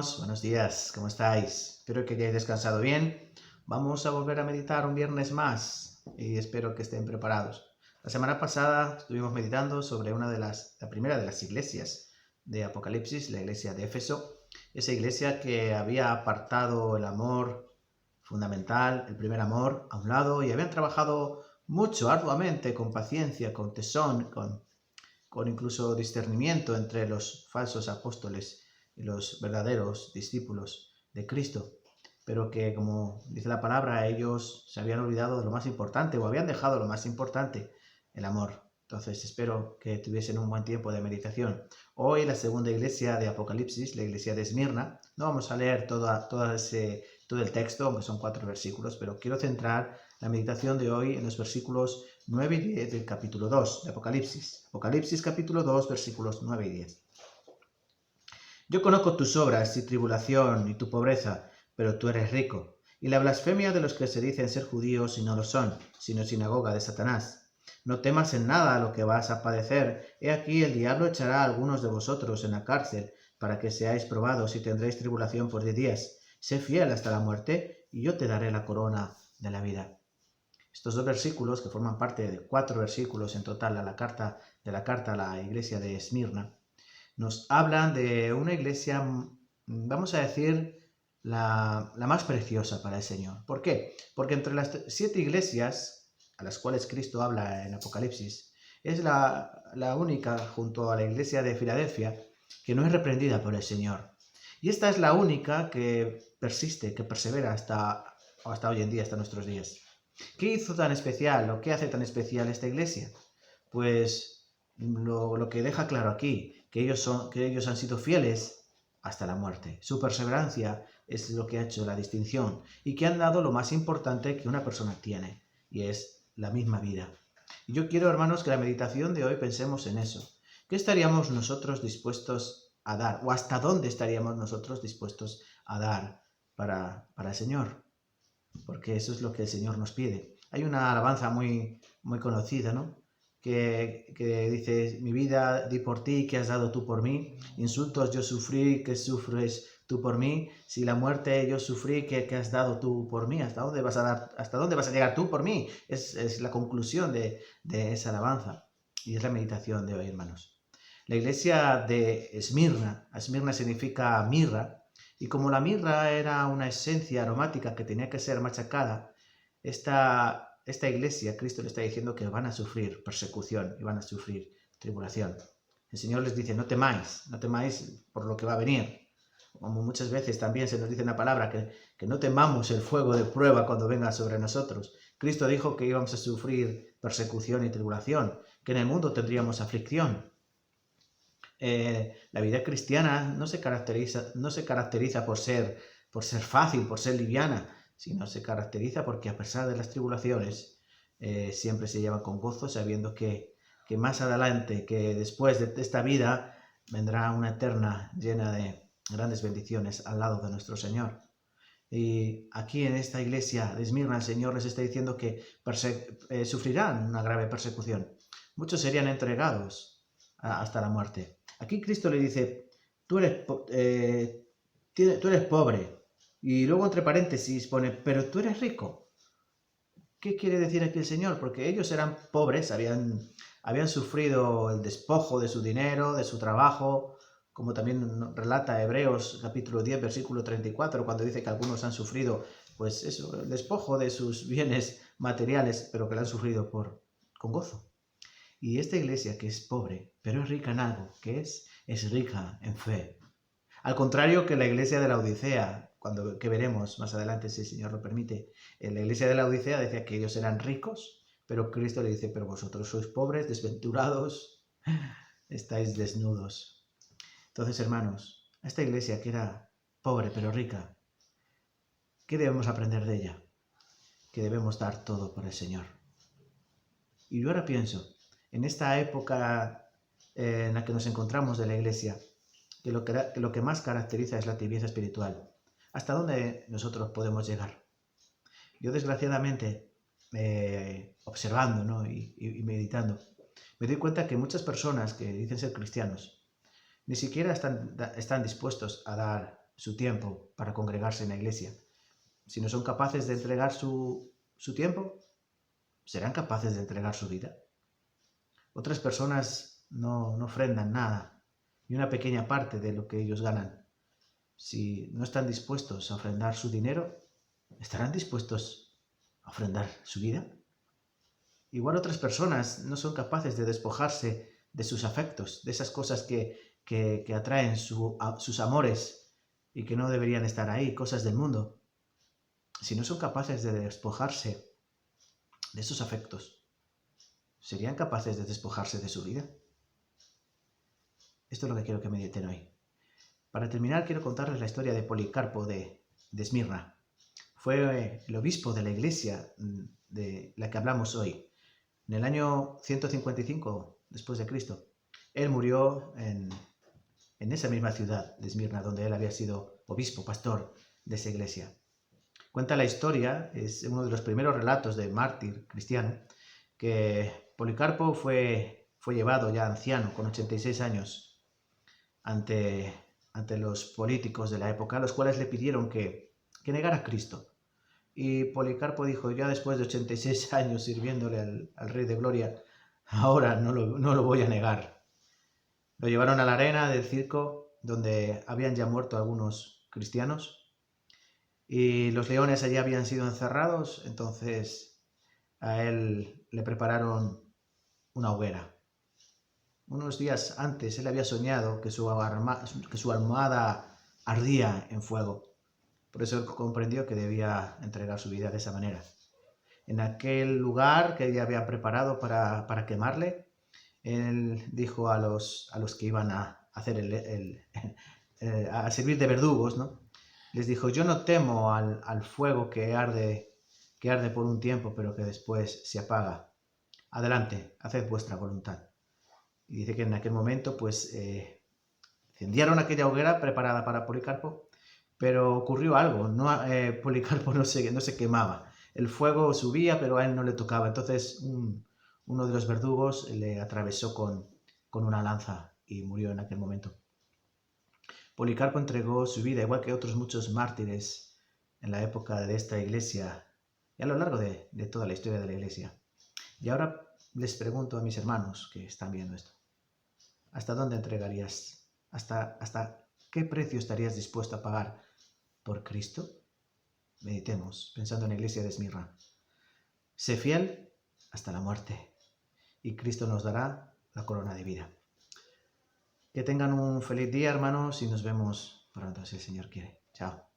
hermanos, buenos días, ¿cómo estáis? Espero que hayáis descansado bien. Vamos a volver a meditar un viernes más y espero que estén preparados. La semana pasada estuvimos meditando sobre la primera de las iglesias de Apocalipsis, la iglesia de Éfeso, esa iglesia que había apartado el amor fundamental, el primer amor, a un lado y habían trabajado mucho, arduamente, con paciencia, con tesón, con incluso discernimiento entre los falsos apóstoles y los verdaderos discípulos de Cristo, pero que, como dice la palabra, ellos se habían olvidado de lo más importante o habían dejado lo más importante, el amor. Entonces espero que tuviesen un buen tiempo de meditación. Hoy la segunda iglesia de Apocalipsis, la iglesia de Esmirna, no vamos a leer todo el texto, aunque son 4 versículos, pero quiero centrar la meditación de hoy en los versículos 9 y 10 del capítulo 2 de Apocalipsis. Apocalipsis capítulo 2, versículos 9 y 10. Yo conozco tus obras y tribulación y tu pobreza, pero tú eres rico, y la blasfemia de los que se dicen ser judíos y no lo son, sino sinagoga de Satanás. No temas en nada lo que vas a padecer. He aquí el diablo echará a algunos de vosotros en la cárcel, para que seáis probados y tendréis tribulación por 10 días. Sé fiel hasta la muerte, y yo te daré la corona de la vida. Estos 2 versículos, que forman parte de 4 versículos en total de la carta a la iglesia de Esmirna, nos hablan de una iglesia, vamos a decir, la más preciosa para el Señor. ¿Por qué? Porque entre las 7 iglesias a las cuales Cristo habla en Apocalipsis, es la única, junto a la iglesia de Filadelfia, que no es reprendida por el Señor. Y esta es la única que persiste, que persevera hasta hoy en día, hasta nuestros días. ¿Qué hizo tan especial o qué hace tan especial esta iglesia? Pues lo que deja claro aquí, que ellos han sido fieles hasta la muerte. Su perseverancia es lo que ha hecho la distinción y que han dado lo más importante que una persona tiene, y es la misma vida. Y yo quiero, hermanos, que la meditación de hoy pensemos en eso. ¿Qué estaríamos nosotros dispuestos a dar? ¿O hasta dónde estaríamos nosotros dispuestos a dar para el Señor? Porque eso es lo que el Señor nos pide. Hay una alabanza muy conocida, ¿no? Que dice: mi vida di por ti, que has dado tú por mí, insultos yo sufrí, que sufres tú por mí, si la muerte yo sufrí, que has dado tú por mí, ¿hasta dónde vas a llegar tú por mí? Es la conclusión de esa alabanza, y es la meditación de hoy, hermanos. La iglesia de Esmirna significa mirra, y como la mirra era una esencia aromática que tenía que ser machacada, esta iglesia, Cristo le está diciendo que van a sufrir persecución y van a sufrir tribulación. El Señor les dice: no temáis por lo que va a venir. Como muchas veces también se nos dice en la palabra que no temamos el fuego de prueba cuando venga sobre nosotros. Cristo dijo que íbamos a sufrir persecución y tribulación, que en el mundo tendríamos aflicción. La vida cristiana no se caracteriza por ser fácil, por ser liviana, sino se caracteriza porque, a pesar de las tribulaciones, siempre se lleva con gozo, sabiendo que más adelante, que después de esta vida, vendrá una eterna llena de grandes bendiciones al lado de nuestro Señor. Y aquí en esta iglesia de Esmirna, el Señor les está diciendo que sufrirán una grave persecución. Muchos serían entregados hasta la muerte. Aquí Cristo le dice: tú eres pobre. Y luego, entre paréntesis, pone: pero tú eres rico. ¿Qué quiere decir aquí el Señor? Porque ellos eran pobres, habían sufrido el despojo de su dinero, de su trabajo, como también relata Hebreos capítulo 10, versículo 34, cuando dice que algunos han sufrido, pues eso, el despojo de sus bienes materiales, pero que lo han sufrido con gozo. Y esta iglesia, que es pobre, pero es rica en algo, que es rica en fe. Al contrario que la iglesia de la Odisea, que veremos más adelante, si el Señor lo permite. En la iglesia de la Odisea decía que ellos eran ricos, pero Cristo le dice: pero vosotros sois pobres, desventurados, estáis desnudos. Entonces, hermanos, a esta iglesia, que era pobre pero rica, ¿qué debemos aprender de ella? Que debemos dar todo por el Señor. Y yo ahora pienso, en esta época en la que nos encontramos de la iglesia, que lo que más caracteriza es la tibieza espiritual. ¿Hasta dónde nosotros podemos llegar? Yo, desgraciadamente, observando, ¿no? y meditando, me doy cuenta que muchas personas que dicen ser cristianos ni siquiera están dispuestos a dar su tiempo para congregarse en la iglesia. Si no son capaces de entregar su tiempo, ¿serán capaces de entregar su vida? Otras personas no ofrendan nada, ni una pequeña parte de lo que ellos ganan. Si no están dispuestos a ofrendar su dinero, ¿estarán dispuestos a ofrendar su vida? Igual otras personas no son capaces de despojarse de sus afectos, de esas cosas que atraen sus amores y que no deberían estar ahí, cosas del mundo. Si no son capaces de despojarse de esos afectos, ¿serían capaces de despojarse de su vida? Esto es lo que quiero que mediten hoy. Para terminar, quiero contarles la historia de Policarpo de Esmirna. Fue el obispo de la iglesia de la que hablamos hoy. En el año 155 después de Cristo, él murió en esa misma ciudad de Esmirna, donde él había sido obispo, pastor de esa iglesia. Cuenta la historia, es uno de los primeros relatos de mártir cristiano, que Policarpo fue llevado ya anciano, con 86 años, ante los políticos de la época, los cuales le pidieron que negara a Cristo. Y Policarpo dijo, ya después de 86 años sirviéndole al Rey de Gloria, ahora no lo voy a negar. Lo llevaron a la arena del circo, donde habían ya muerto algunos cristianos, y los leones allí habían sido encerrados, entonces a él le prepararon una hoguera. Unos días antes él había soñado que su almohada ardía en fuego. Por eso él comprendió que debía entregar su vida de esa manera. En aquel lugar que ella había preparado para quemarle, él dijo a los que iban a hacer a servir de verdugos, ¿no? Les dijo, yo no temo al fuego que arde por un tiempo, pero que después se apaga. Adelante, haced vuestra voluntad. Y dice que en aquel momento, pues, encendieron aquella hoguera preparada para Policarpo, pero ocurrió algo, Policarpo no se quemaba. El fuego subía, pero a él no le tocaba. Entonces uno de los verdugos le atravesó con una lanza y murió en aquel momento. Policarpo entregó su vida, igual que otros muchos mártires en la época de esta iglesia y a lo largo de toda la historia de la iglesia. Y ahora les pregunto a mis hermanos que están viendo esto, ¿hasta dónde entregarías? ¿Hasta qué precio estarías dispuesto a pagar por Cristo? Meditemos, pensando en la iglesia de Esmirna. Sé fiel hasta la muerte y Cristo nos dará la corona de vida. Que tengan un feliz día, hermanos, y nos vemos pronto, si el Señor quiere. Chao.